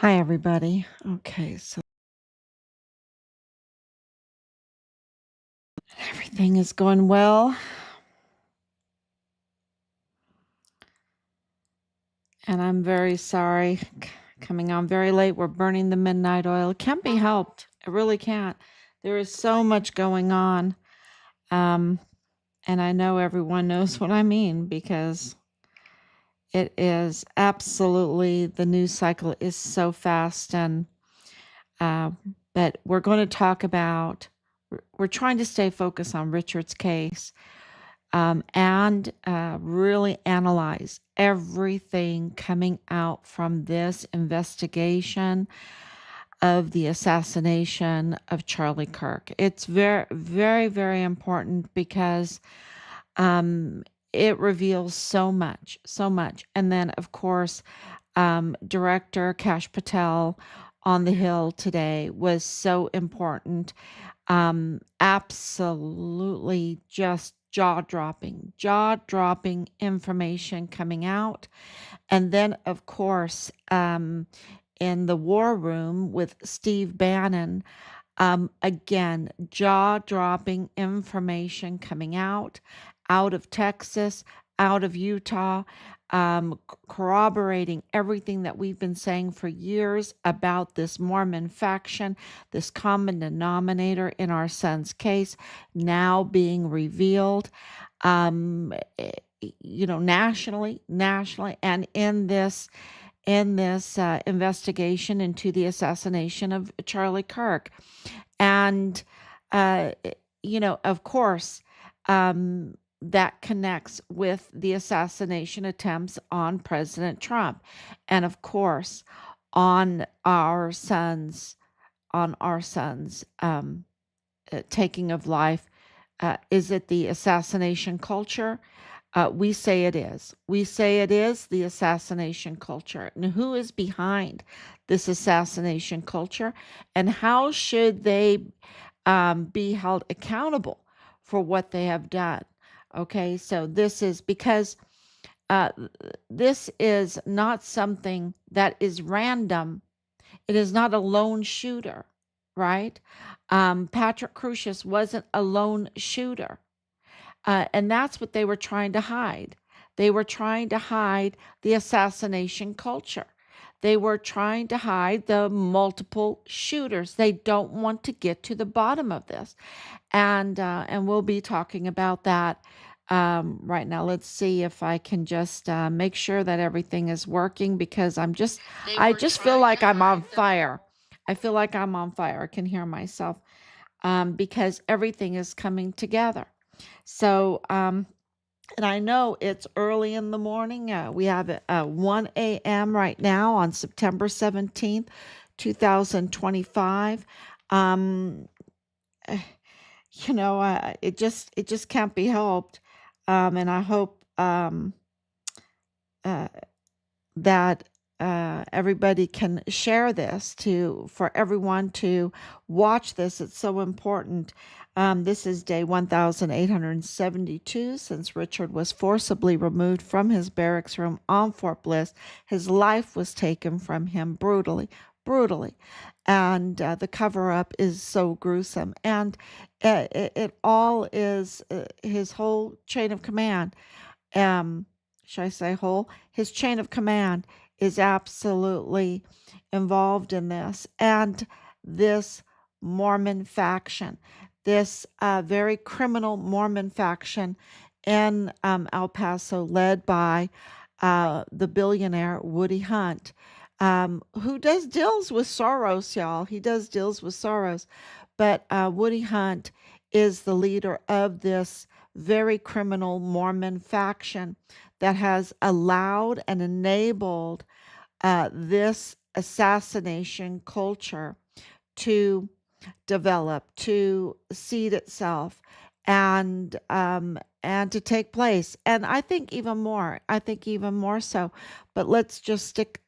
Hi, everybody. Okay, so everything is going well, and I'm very sorry coming on very late. We're burning the midnight oil. It can't be helped. It really can't. There is so much going on. Um, and I know everyone knows what I mean because it is absolutely the news cycle is so fast. And but we're going to talk about, we're trying to stay focused on Richard's case. And really analyze everything coming out from this investigation of the assassination of Charlie Kirk. It's very, very, very important because it reveals so much, so much. And then, of course, Director Kash Patel on the Hill today was so important. Absolutely just jaw-dropping information coming out. And then, of course, in the war room with Steve Bannon, again, jaw-dropping information coming out of Texas, out of Utah, corroborating everything that we've been saying for years about this Mormon faction, this common denominator in our son's case, now being revealed, nationally, and in this investigation into the assassination of Charlie Kirk. And, of course, that connects with the assassination attempts on President Trump. And of course, on our son's taking of life. Is it the assassination culture? We say it is. We say it is the assassination culture. And who is behind this assassination culture? And how should they be held accountable for what they have done? Okay, so this is because this is not something that is random. It is not a lone shooter, right? Patrick Crusius wasn't a lone shooter. And that's what they were trying to hide. They were trying to hide the assassination culture. They were trying to hide the multiple shooters. They don't want to get to the bottom of this. And we'll be talking about that right now. Let's see if I can just make sure that everything is working because I just feel like I'm on fire. I feel like I'm on fire. I can hear myself because everything is coming together. So, and I know it's early in the morning. We have it 1 a.m. right now on September 17th, 2025. Um, it just can't be helped. And I hope that everybody can share this for everyone to watch this. It's so important. This is day 1872 since Richard was forcibly removed from his barracks room on Fort Bliss. His life was taken from him brutally. And the cover-up is so gruesome. And it all is his whole chain of command. Should I say whole? His chain of command is absolutely involved in this. And this Mormon faction, this very criminal Mormon faction in El Paso, led by the billionaire Woody Hunt, who does deals with Soros, y'all. He does deals with Soros. But Woody Hunt is the leader of this very criminal Mormon faction that has allowed and enabled this assassination culture to develop, to seed itself, and to take place. And I think even more. I think even more so. But let's just stick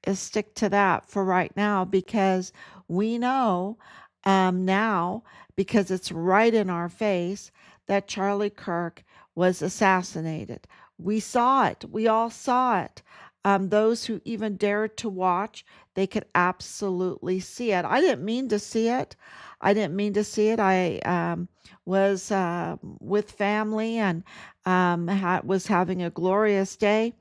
to that for right now because we know now, because it's right in our face, that Charlie Kirk was assassinated. We saw it. We all saw it. those who even dared to watch, they could absolutely see it. I didn't mean to see it. I was with family and was having a glorious day,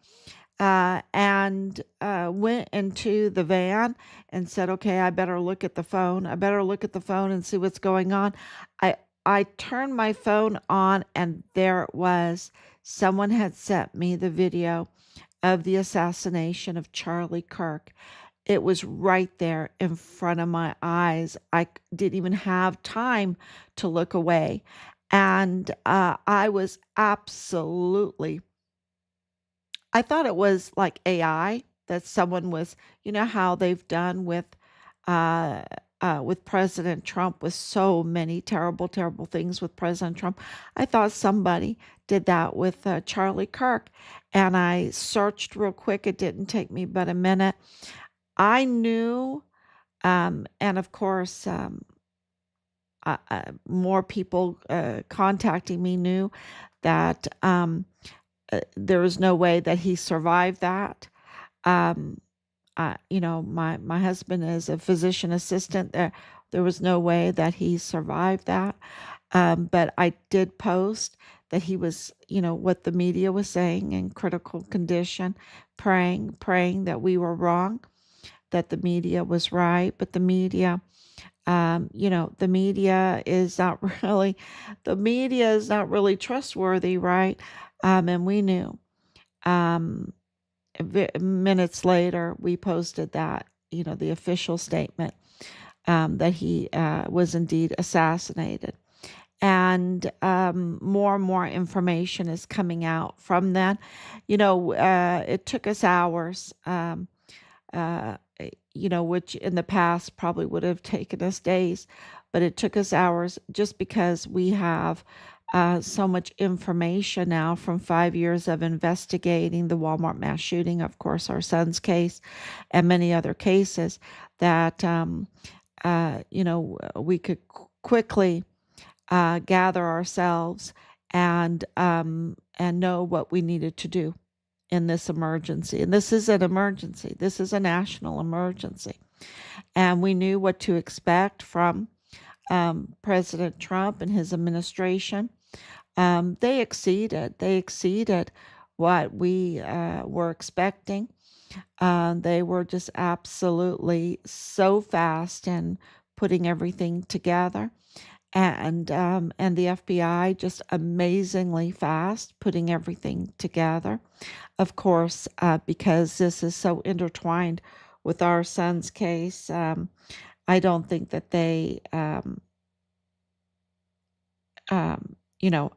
and went into the van and said, "Okay, I better look at the phone. I better look at the phone and see what's going on." I I turned my phone on, and there it was. Someone had sent me the video of the assassination of Charlie Kirk. It was right there in front of my eyes. Didn't even have time to look away. And I was absolutely, I thought it was like AI that someone was, how they've done uh, with President Trump, with so many terrible, terrible things with President Trump. I thought somebody did that with Charlie Kirk. And I searched real quick. It didn't take me but a minute. I knew, and of course, more people contacting me knew that there was no way that he survived that. Um, my husband is a physician assistant. There was no way that he survived that. But I did post that he was, what the media was saying, in critical condition, praying that we were wrong, that the media was right. But the media, the media is not really, trustworthy, right? And we knew. Um, Minutes later, we posted that, the official statement, that he was indeed assassinated. And more and more information is coming out from that. It took us hours, uh, which in the past probably would have taken us days, but it took us hours just because we have so much information now from 5 years of investigating the Walmart mass shooting, of course, our son's case, and many other cases that, we could quickly gather ourselves and know what we needed to do in this emergency. And this is an emergency. This is a national emergency. And we knew what to expect from President Trump and his administration. They exceeded. They exceeded what we were expecting. They were just absolutely so fast in putting everything together, and the FBI just amazingly fast putting everything together. Of course, because this is so intertwined with our son's case, I don't think that they, um, you know,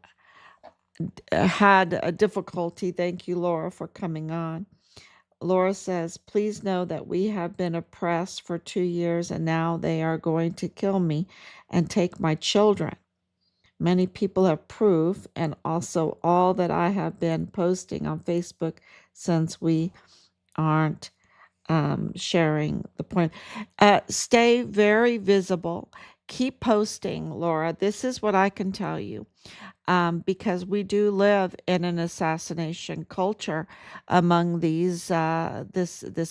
had a difficulty. Thank you, Laura, for coming on. Laura says, "Please know that we have been oppressed for 2 years and now they are going to kill me and take my children. Many people have proof, and also all that I have been posting on Facebook, since we aren't sharing the point." Stay very visible. Keep posting, Laura. This is what I can tell you, because we do live in an assassination culture among this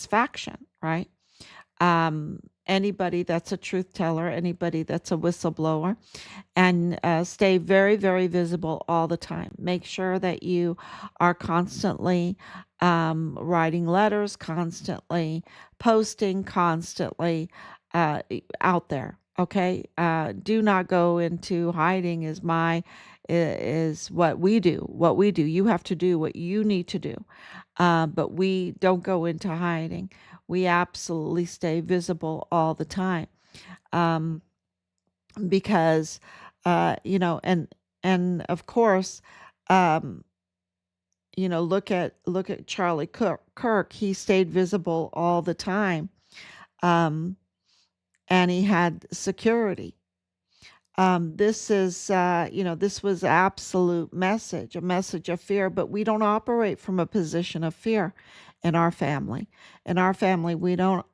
faction, right? Anybody that's a truth teller, anybody that's a whistleblower, and stay very, very visible all the time. Make sure that you are constantly writing letters, constantly posting, constantly out there. Okay, do not go into hiding. Is what we do. What we do. You have to do what you need to do, but we don't go into hiding. We absolutely stay visible all the time. Um, because and of course, um look at Charlie Kirk. He stayed visible all the time, um and he had security. This was absolute message, a message of fear, but we don't operate from a position of fear in our family. In our family, we don't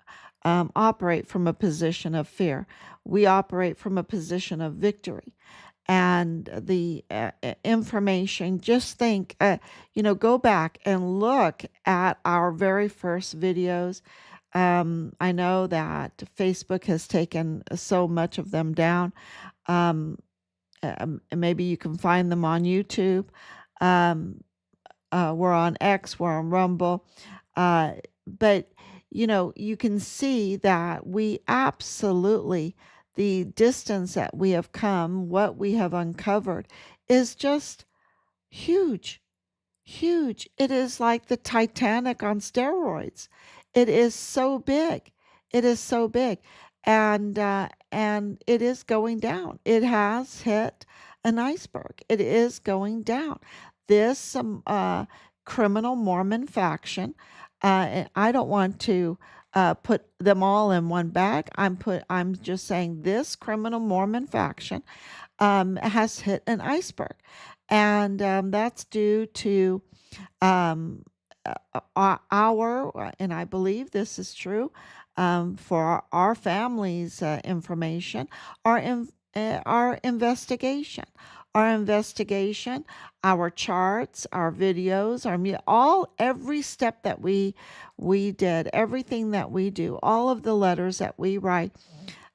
operate from a position of fear. We operate from a position of victory. and the information. Just think, go back and look at our very first videos. I know that Facebook has taken so much of them down. Um, and maybe you can find them on YouTube. Um, we're on X, we're on Rumble. Uh, but, you can see that we absolutely, the distance that we have come, what we have uncovered is just huge. Huge. It is like the Titanic on steroids. It is so big. It is so big. And it is going down. It has hit an iceberg. It is going down. This criminal Mormon faction, and I don't want to put them all in one bag. I'm just saying this criminal Mormon faction has hit an iceberg. And that's due to um, and I believe this is true for our family's information, our investigation. Our investigation, our charts, our videos, every step that we did, everything that we do, all of the letters that we write.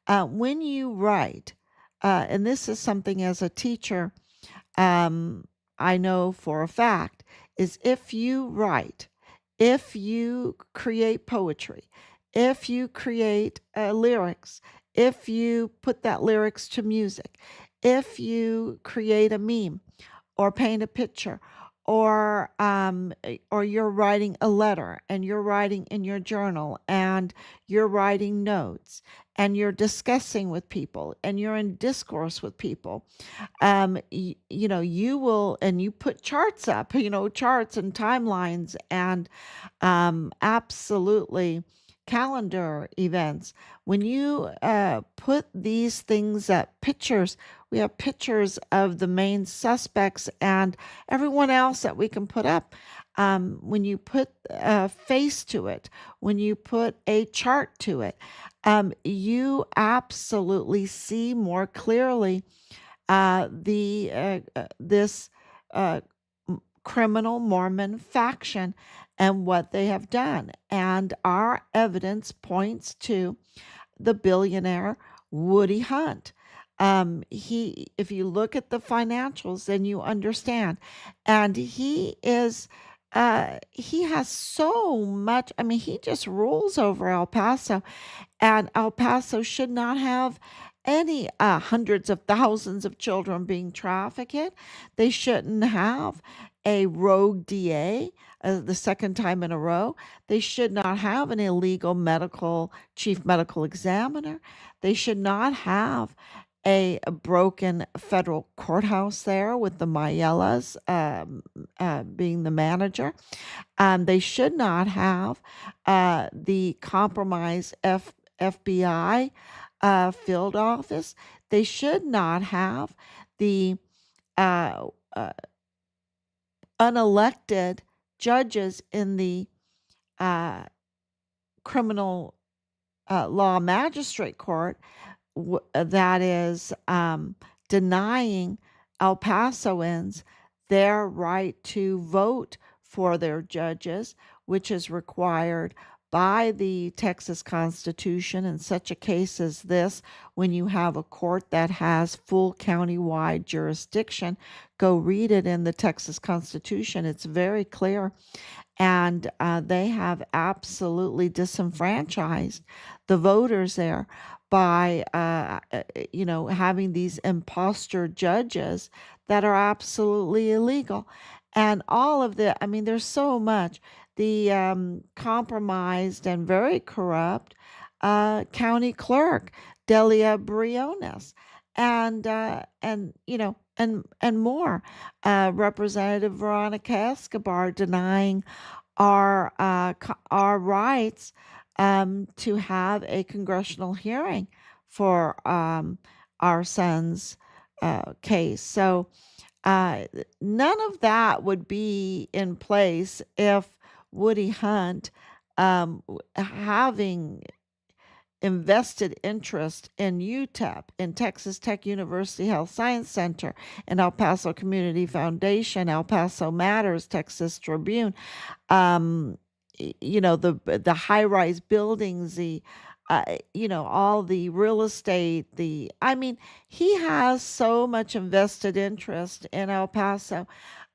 When you write, and this is something as a teacher, I know for a fact, is if you write, if you create poetry, if you create lyrics, if you put that lyrics to music, if you create a meme or paint a picture, or you're writing a letter and you're writing in your journal and you're writing notes and you're discussing with people and you're in discourse with people, you will, and you put charts up, charts and timelines and absolutely calendar events. When you put these things up, pictures, we have pictures of the main suspects and everyone else that we can put up. When you put a face to it, when you put a chart to it, you absolutely see more clearly the this uh, criminal Mormon faction and what they have done. And our evidence points to the billionaire Woody Hunt. If you look at the financials, then you understand. And he has so much. I mean, he just rules over El Paso, and El Paso should not have any hundreds of thousands of children being trafficked. They shouldn't have a rogue DA the second time in a row. They should not have an illegal chief medical examiner. They should not have a broken federal courthouse there with the Mayellas being the manager. They should not have the compromised FBI field office. They should not have the uh, uh, unelected judges in the uh, criminal law magistrate court that is denying El Pasoans their right to vote for their judges, which is required by the Texas Constitution in such a case as this. When you have a court that has full county-wide jurisdiction, go read it in the Texas Constitution. It's very clear. And they have absolutely disenfranchised the voters there by having these imposter judges that are absolutely illegal. And all of there's so much. The compromised and very corrupt county clerk, Delia Briones, and more. Representative Veronica Escobar denying our rights to have a congressional hearing for our son's case. So none of that would be in place if Woody Hunt having invested interest in UTEP, in Texas Tech University Health Science Center, in El Paso Community Foundation, El Paso Matters, Texas Tribune, um, the high-rise buildings, all the real estate, I mean, he has so much invested interest in El Paso,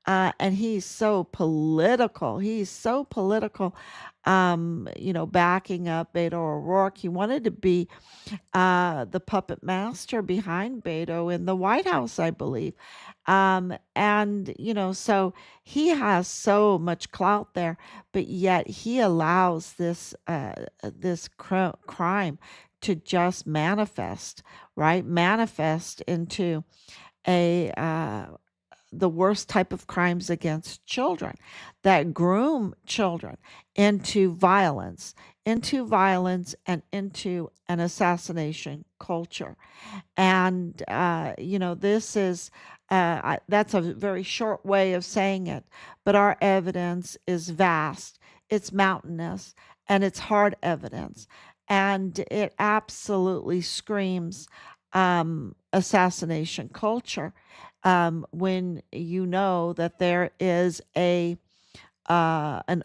and he's so political. He's so political, backing up Beto O'Rourke. He wanted to be the puppet master behind Beto in the White House, I believe. And, so he has so much clout there, but yet he allows this crime to just manifest, right? Manifest into a the worst type of crimes against children that groom children into violence, and into an assassination culture. And, this is, that's a very short way of saying it, but our evidence is vast, it's mountainous, and it's hard evidence. And it absolutely screams assassination culture, when you know that there is an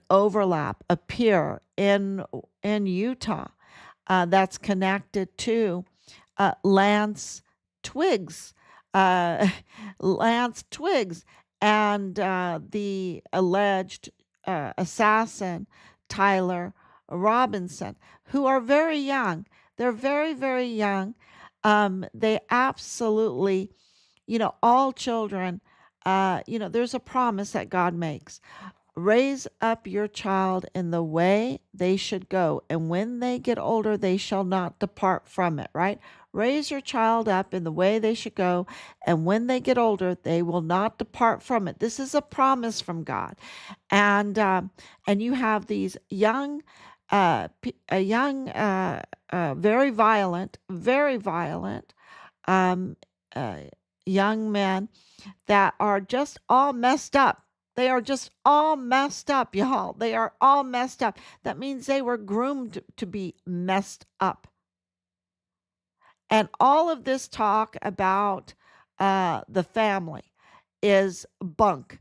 overlap, a peer in Utah, that's connected to Lance Twiggs, uh, Lance Twiggs, and the alleged assassin Tyler Robinson, who are very young. They're very, very young. They absolutely, all children, there's a promise that God makes. Raise up your child in the way they should go, and when they get older, they shall not depart from it, right? Raise your child up in the way they should go, and when they get older, they will not depart from it. This is a promise from God. And you have these young, very violent, um, uh, young men that are just all messed up. They are just all messed up, y'all. They are all messed up. That means they were groomed to be messed up. And all of this talk about the family is bunk,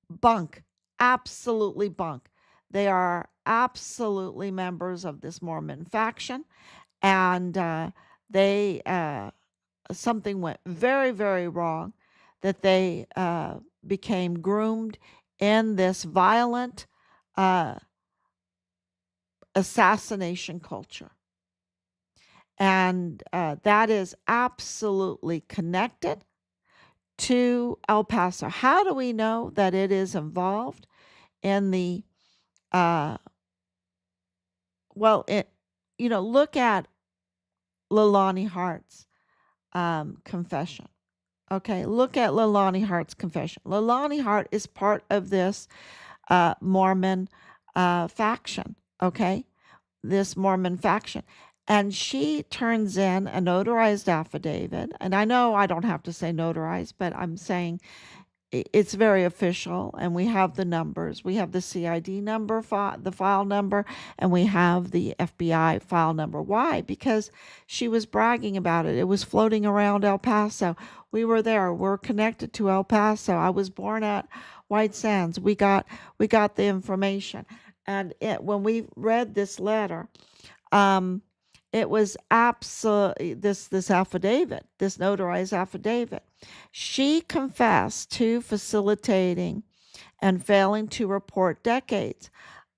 bunk, absolutely bunk. They are absolutely members of this Mormon faction, and they something went very, very wrong, that they became groomed in this violent uh, assassination culture. And that is absolutely connected to El Paso. How do we know that it is involved in the, uh, look at Leilani Hart's confession. Okay, look at Leilani Hart's confession. Leilani Hart is part of this Mormon faction, okay? This Mormon faction. And she turns in a notarized affidavit. And I know I don't have to say notarized, but I'm saying it's very official. And we have the numbers. We have the CID number, the file number, and we have the FBI file number. Why? Because she was bragging about it. It was floating around El Paso. We were there. We're connected to El Paso. I was born at White Sands. We got the information. And when we read this letter, it was absolutely this affidavit, this notarized affidavit. She confessed to facilitating and failing to report decades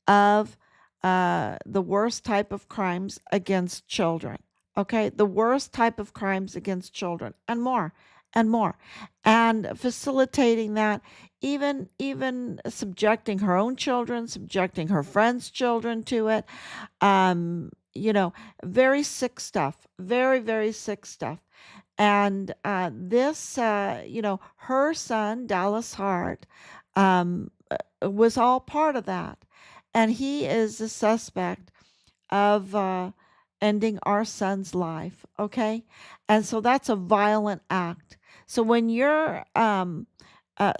of the worst type of crimes against children. Okay, the worst type of crimes against children, and more, and facilitating that, even subjecting her own children, subjecting her friends' children to it. Very sick stuff, very, very sick stuff. And this, her son, Dallas Hart, was all part of that. And he is a suspect of ending our son's life, okay? And so that's a violent act. So when you're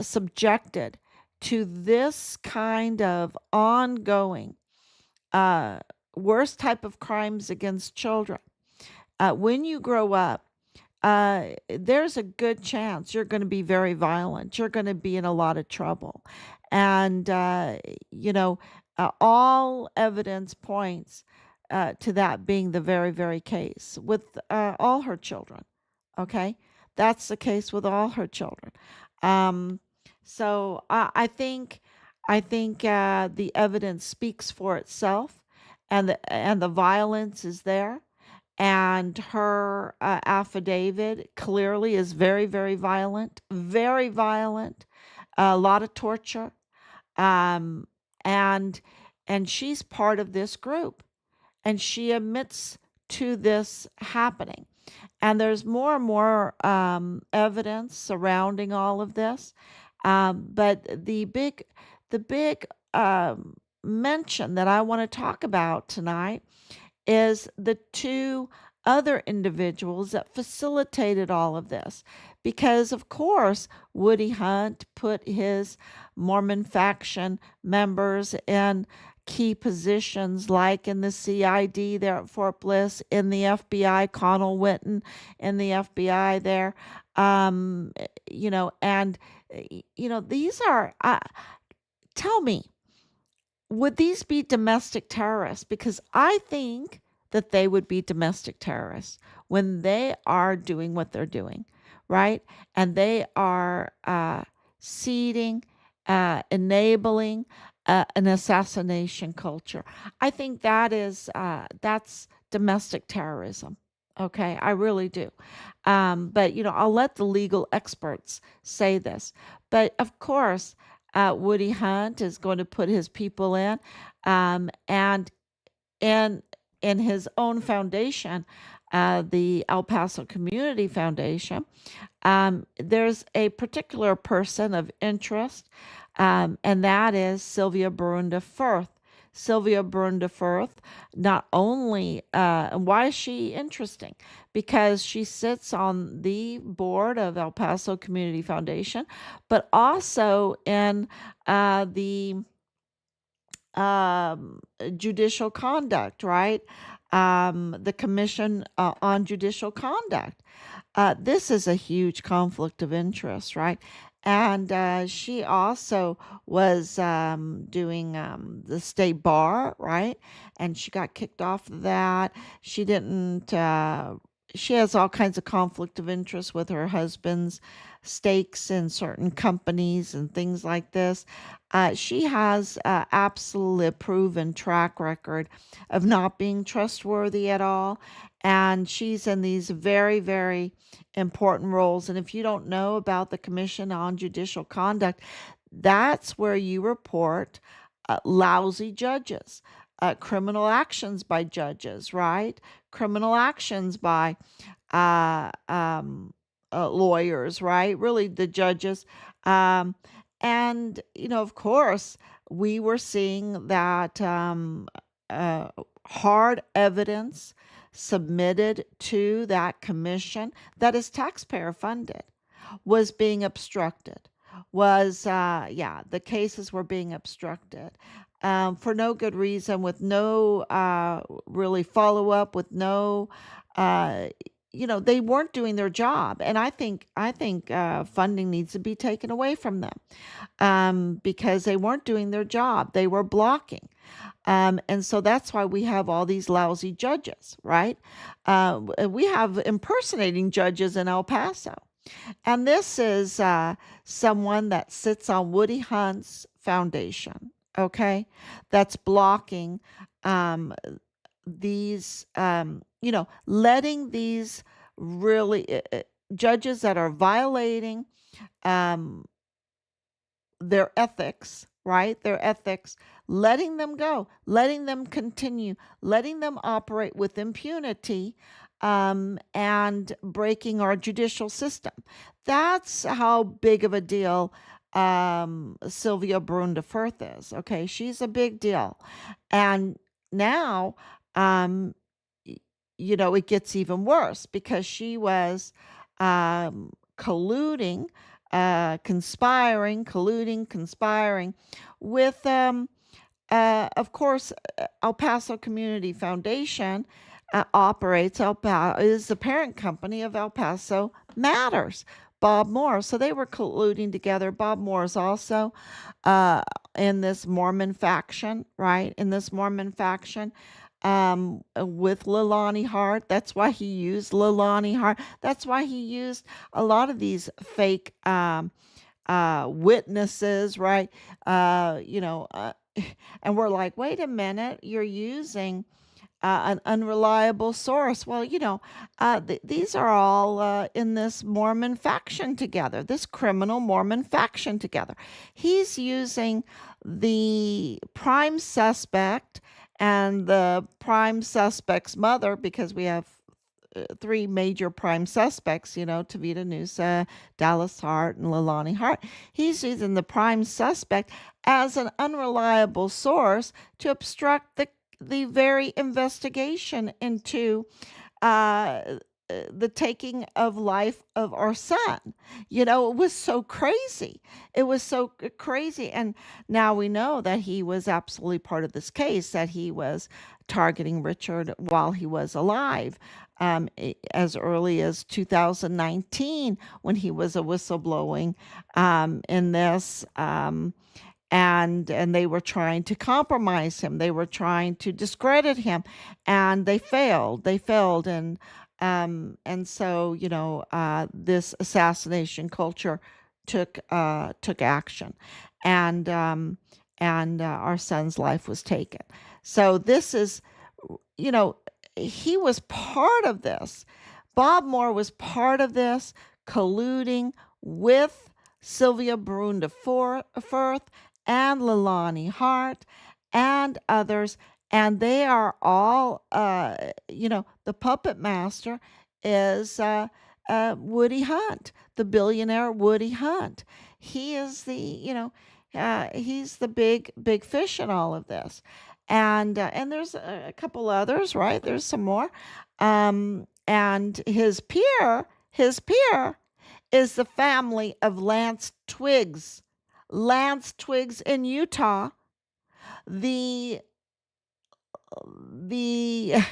subjected to this kind of ongoing worst type of crimes against children, when you grow up, there's a good chance you're going to be very violent. You're going to be in a lot of trouble. And, you know, all evidence points to that being the very, very case with all her children. Okay. That's the case with all her children. Um, so I think the evidence speaks for itself, and the violence is there, and her affidavit clearly is very, very violent, a lot of torture, um, and and she's part of this group, and she admits to this happening. And there's more and more evidence surrounding all of this, but the big mention that I want to talk about tonight is the two other individuals that facilitated all of this. Because, of course, Woody Hunt put his Mormon faction members in key positions, like in the CID there at Fort Bliss, in the FBI, Connell Witten in the FBI there. Um, and, these are, tell me, would these be domestic terrorists? Because I think that they would be domestic terrorists when they are doing what they're doing, right? And they are seeding, enabling an assassination culture. I think that's domestic terrorism. Okay, I really do. But I'll let the legal experts say this. But of course, Woody Hunt is going to put his people in, and in his own foundation, the El Paso Community Foundation. There's a particular person of interest, and that is Sylvia Borunda Firth. Sylvia Borunda Firth, not only, why is she interesting? Because she sits on the board of El Paso Community Foundation, but also in the judicial conduct, right? The Commission on Judicial Conduct. This is a huge conflict of interest, right? And she also was doing the state bar, right? And she got kicked off of that. She didn't, she has all kinds of conflict of interest with her husband's stakes in certain companies and things like this. She has absolutely proven track record of not being trustworthy at all. And she's in these very, very important roles. And if you don't know about the Commission on Judicial Conduct, that's where you report lousy judges, criminal actions by judges, right? Criminal actions by uh, um, lawyers, right? Really, the judges. Um, and, of course, we were seeing that uh, hard evidence submitted to that commission that is taxpayer funded was being obstructed. The cases were being obstructed for no good reason, with no really follow up, with no uh, they weren't doing their job. And I think funding needs to be taken away from them, because they weren't doing their job. They were blocking. And so that's why we have all these lousy judges, right? We have impersonating judges in El Paso. And this is someone that sits on Woody Hunt's foundation, okay? That's blocking um, these, letting these really judges that are violating um, their ethics, right? Their ethics, letting them go, letting them continue, letting them operate with impunity, and breaking our judicial system. That's how big of a deal Sylvia Borunda Firth is. Okay, she's a big deal. And now, um, it gets even worse because she was colluding, conspiring with, of course, El Paso Community Foundation, operates El Paso, is the parent company of El Paso Matters. Bob Moore. So they were colluding together. Bob Moore is also uh, in this Mormon faction, right? In this Mormon faction with Leilani Hart. That's why he used Leilani Hart. That's why he used a lot of these fake witnesses, right? And we're like, wait a minute, you're using an unreliable source. Well, these are all in this Mormon faction together, this criminal Mormon faction together. He's using the prime suspect and the prime suspect's mother, because we have three major prime suspects, Tavita Nusa, Dallas Hart, and Leilani Hart. He's using the prime suspect as an unreliable source to obstruct the very investigation into uh, the taking of life of our son. It was so crazy. It was so crazy. And now we know that he was absolutely part of this case, that he was targeting Richard while he was alive. As early as 2019, when he was a whistleblowing in this. And they were trying to compromise him. They were trying to discredit him, and they failed. And so this assassination culture took action, and our son's life was taken. So this is, you know he was part of this. Bob Moore was part of this, colluding with Sylvia Borunda Firth and Leilani Hart and others. And they are all, the puppet master is Woody Hunt, the billionaire Woody Hunt. He is he's the big fish in all of this. And there's a couple others, right? There's some more. And his peer is the family of Lance Twiggs. Lance Twiggs in Utah, the the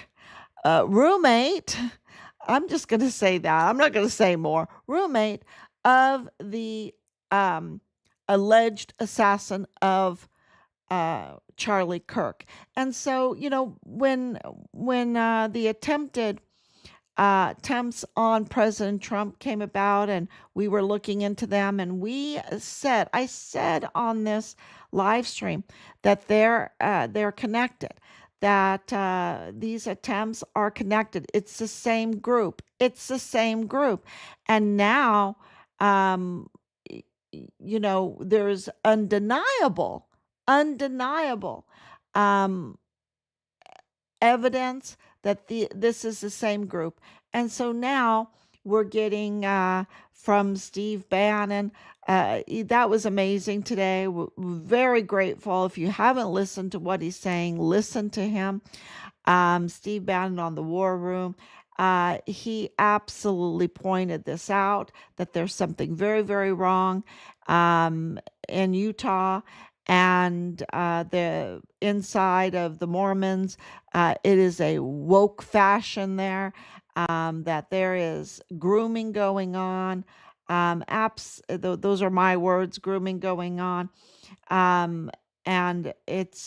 roommate. I'm just going to say that. I'm not going to say more. Roommate of the alleged assassin of Charlie Kirk. And so, when the attempts on President Trump came about, and we were looking into them, and I said on this live stream that they're connected, that these attempts are connected. It's the same group. And now, um, there's undeniable um, evidence that this is the same group. And so now we're getting from Steve Bannon. That was amazing today. We're very grateful. If you haven't listened to what he's saying, listen to him. Steve Bannon on the War Room. He absolutely pointed this out, that there's something very, very wrong in Utah, and the inside of the Mormons. It is a woke fashion there, that there is grooming going on. Those are my words, grooming going on. Um, and it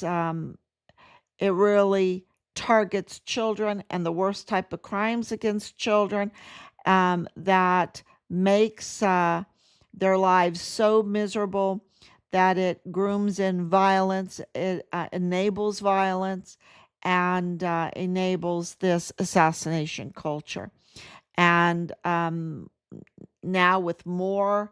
really targets children, and the worst type of crimes against children, that makes their lives so miserable that it grooms in violence, it enables violence, and enables this assassination culture. And now, with more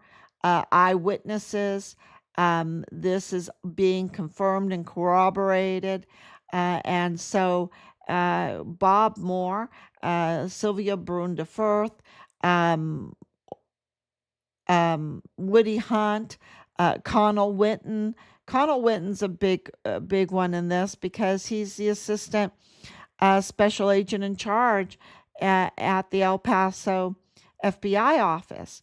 eyewitnesses, this is being confirmed and corroborated. And so Bob Moore, Sylvia Borunda Firth, um, Woody Hunt, Connell Witten. Connell Witten's a big one in this, because he's the assistant special agent in charge at the El Paso FBI office.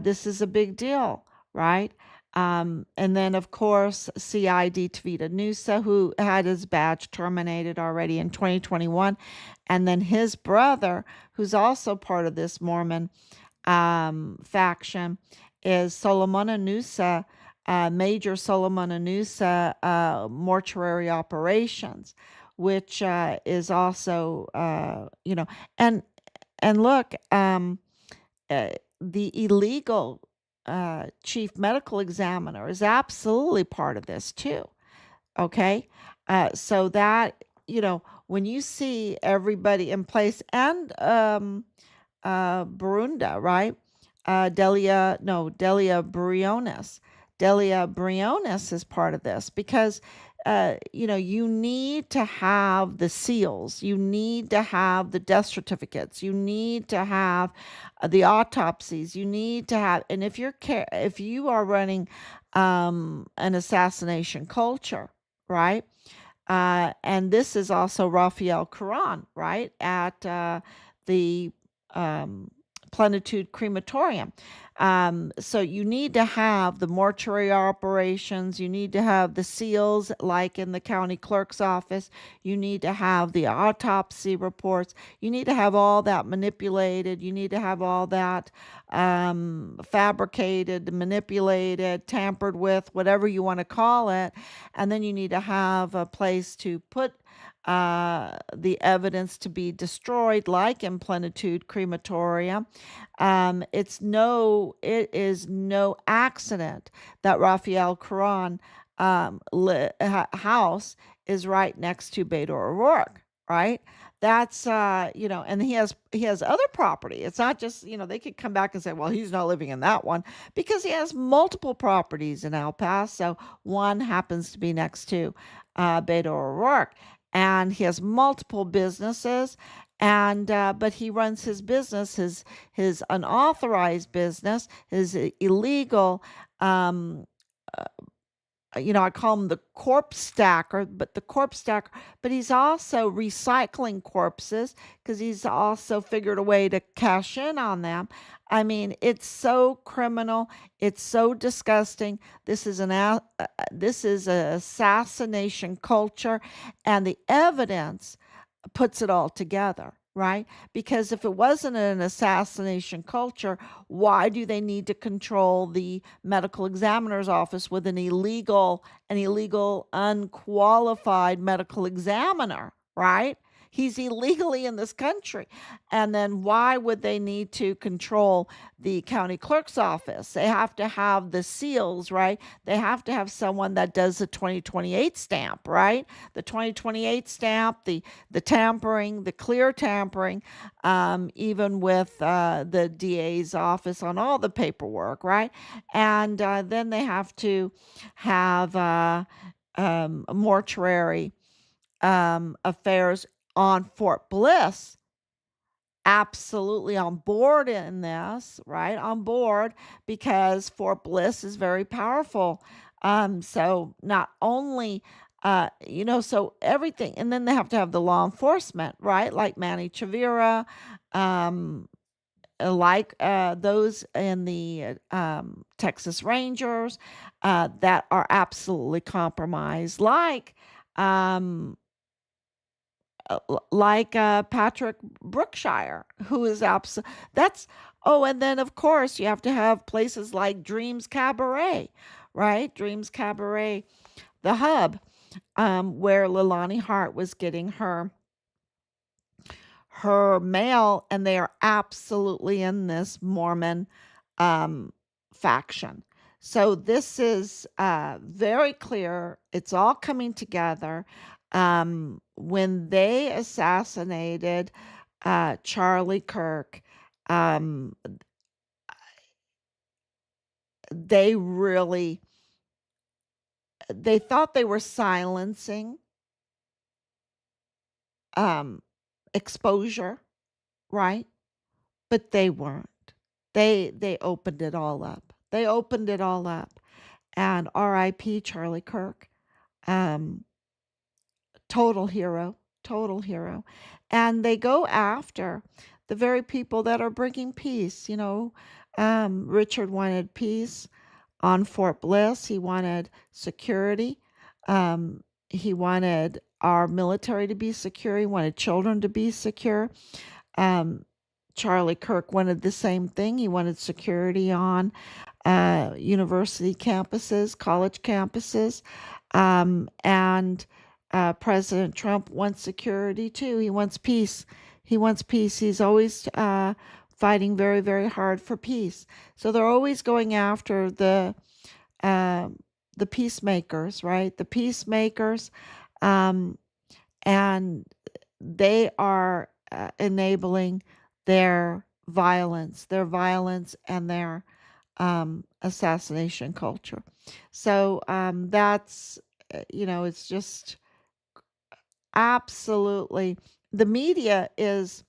This is a big deal, right? And then, of course, CID Tvita Nusa, who had his badge terminated already in 2021. And then his brother, who's also part of this Mormon faction, is Solomon Anusa, Major Solomon Anusa Mortuary Operations, which is also, and look, the illegal chief medical examiner is absolutely part of this too. Okay. So that, when you see everybody in place, and Borunda, right? Delia Briones. Delia Briones is part of this because, you need to have the seals, you need to have the death certificates, you need to have the autopsies, you need to have, and if you are running an assassination culture, right? And this is also Raphael Quran, right? At the um, Plenitude Crematorium. So you need to have the mortuary operations, you need to have the seals, like in the county clerk's office, you need to have the autopsy reports, you need to have all that manipulated, you need to have all that fabricated, manipulated, tampered with, whatever you want to call it. And then you need to have a place to put the evidence to be destroyed, like in Plenitude Crematorium. It is no accident that Raphael Quran house is right next to Beto O'Rourke, right? That's and he has other property. It's not just, they could come back and say, well, he's not living in that one, because he has multiple properties in El Paso. One happens to be next to Beto O'Rourke, and he has multiple businesses. And but he runs his business, his unauthorized business, his illegal, um, I call him the corpse stacker, but he's also recycling corpses because he's also figured a way to cash in on them. I mean, it's so criminal. It's so disgusting. This is an assassination culture, and the evidence puts it all together, right? Because if it wasn't an assassination culture, why do they need to control the medical examiner's office with an illegal, unqualified medical examiner, right? He's illegally in this country. And then why would they need to control the county clerk's office? They have to have the seals, right? They have to have someone that does the 2028 stamp, right? The 2028 stamp, the tampering, the clear tampering, even with the DA's office on all the paperwork, right? And then they have to have mortuary affairs on Fort Bliss, absolutely on board in this, right? On board, because Fort Bliss is very powerful. So not only, so everything, and then they have to have the law enforcement, right? Like Manny Chavira, um, like those in the Texas Rangers that are absolutely compromised, um, Patrick Brookshire, who is that's, oh, and then of course you have to have places like Dreams Cabaret, right? Dreams Cabaret, the hub, where Leilani Hart was getting her mail, and they are absolutely in this Mormon faction. So this is very clear. It's all coming together. When they assassinated Charlie Kirk, um, they really they thought they were silencing um, exposure, right? But they weren't. They opened it all up. They opened it all up. And R.I.P. Charlie Kirk. Um, Total hero, total hero. And they go after the very people that are bringing peace. Richard wanted peace. on Fort Bliss. He wanted security. He wanted our military to be secure. He wanted children to be secure. Um, Charlie Kirk wanted the same thing. He wanted security on university campuses, college campuses. And President Trump wants security too. He wants peace. He wants peace. He's always fighting very, very hard for peace. So they're always going after uh, the peacemakers, right? The peacemakers, um, and they are enabling their violence and their assassination culture. So that's, it's just absolutely, the media is,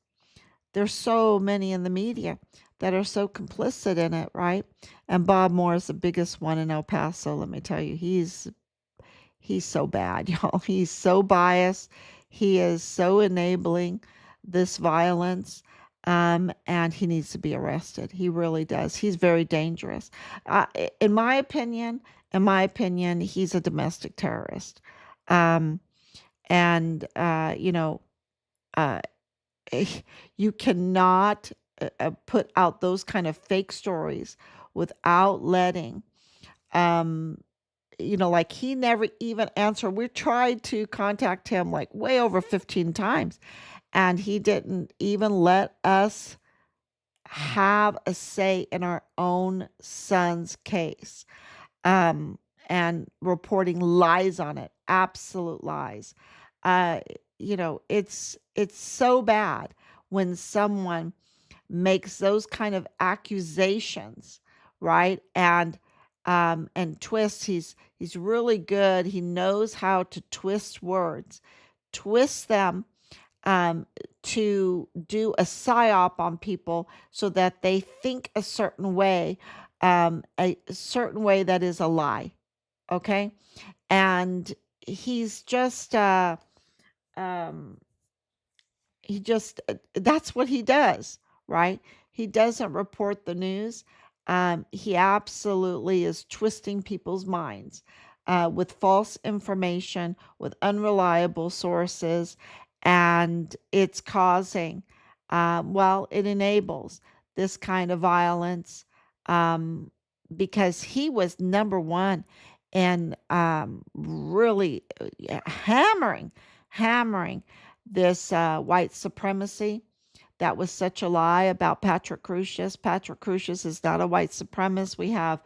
there's so many in the media that are so complicit in it, right? And Bob Moore is the biggest one in El Paso. Let me tell you, he's so bad, y'all. He's so biased. He is so enabling this violence. And he needs to be arrested. He really does. He's very dangerous. Uh, in my opinion, he's a domestic terrorist. Um, and uh, you cannot put out those kind of fake stories without letting um like he never even answered. We tried to contact him like way over 15 times, and he didn't even let us have a say in our own son's case. um, and reporting lies on it, absolute lies. Uh, it's so bad when someone makes those kind of accusations, right? And twist. He's really good. He knows how to twist words, twist them um, to do a psyop on people so that they think a certain way that is a lie. Okay. And he's just, um, he just, that's what he does, right? He doesn't report the news. He absolutely is twisting people's minds with false information, with unreliable sources, and it's causing, it enables this kind of violence, um, because he was number one in really hammering this white supremacy. That was such a lie about Patrick Crusius. Patrick Crusius is not a white supremacist. We have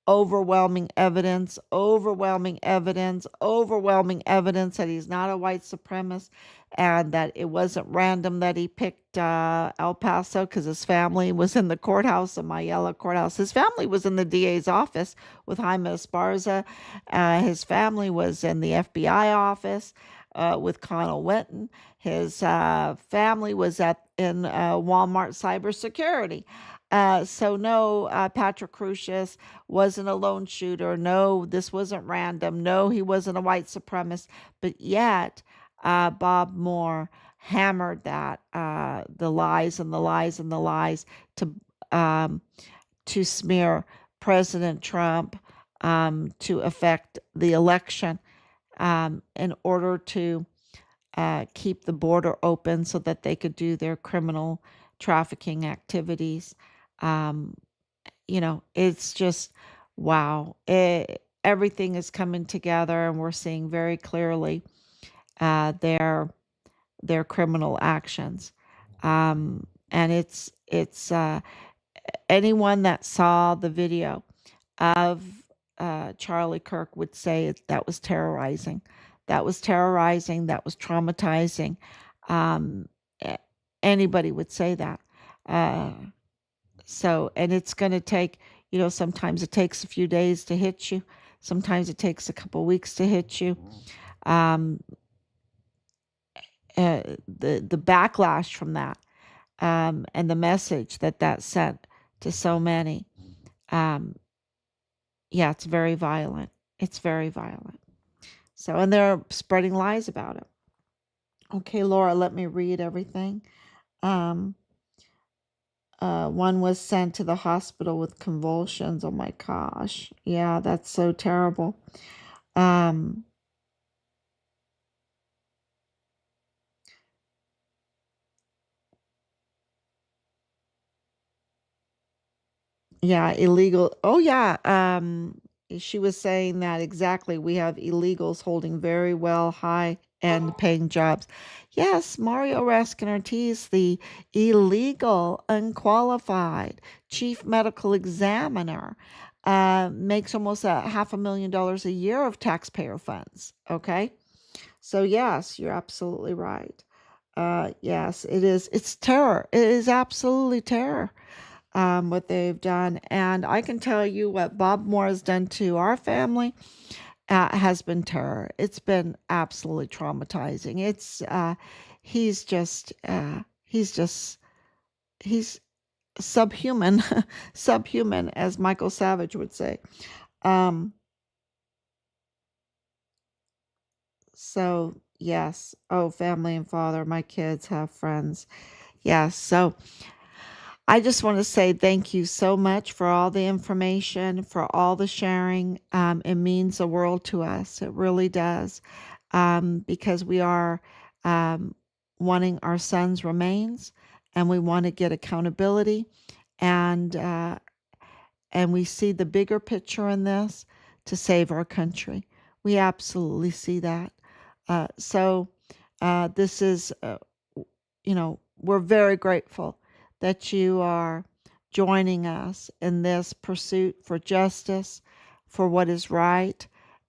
overwhelming evidence that he's not a white supremacist, and that it wasn't random that he picked El Paso because his family was in the courthouse, the Mayella courthouse. His family was in the DA's office with Jaime Esparza. His family was in the FBI office with Connell Witten. His family was in Walmart cybersecurity. So no, Patrick Crusius wasn't a lone shooter. No, this wasn't random. No, he wasn't a white supremacist. But yet, Bob Moore hammered that the lies and the lies and the lies to um, to smear President Trump, to affect the election, in order to keep the border open so that they could do their criminal trafficking activities. Um, it's just wow. Everything is coming together, and we're seeing very clearly their criminal actions. And it's anyone that saw the video of Charlie Kirk would say that was terrorizing. That was terrorizing. That was traumatizing. Um, Anybody would say that. Uh, and it's going to take, sometimes it takes a few days to hit you. Sometimes it takes a couple weeks to hit you. Um, the backlash from that, and the message that sent to so many, um, yeah, it's very violent. It's very violent. So, and they're spreading lies about it. Okay, Laura, let me read everything. Um, One was sent to the hospital with convulsions. Oh my gosh. Yeah, that's so terrible. Um, yeah, illegal. Oh, yeah. She was saying that exactly. We have illegals holding very well high end paying jobs. Yes, Mario Raskin Ortiz, the illegal, unqualified chief medical examiner, makes almost a $500,000 a year of taxpayer funds. Okay. So, yes, you're absolutely right. Yes, it is. It's terror. It is absolutely terror, what they've done. And I can tell you what Bob Moore has done to our family has been terror. It's been absolutely traumatizing. He's just, he's subhuman, subhuman, as Michael Savage would say. Um, so, yes. Oh, family and father, my kids have friends. Yes. So, I just want to say thank you so much for all the information, for all the sharing. It means the world to us. It really does. Because we are um, wanting our son's remains and we want to get accountability. And, uh, and we see the bigger picture in this to save our country. We absolutely see that. This is we're very grateful that you are joining us in this pursuit for justice, for what is right,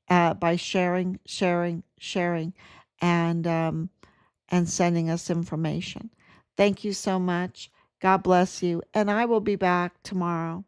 by sharing, sharing, sharing, and sending us information. Thank you so much. God bless you, and I will be back tomorrow.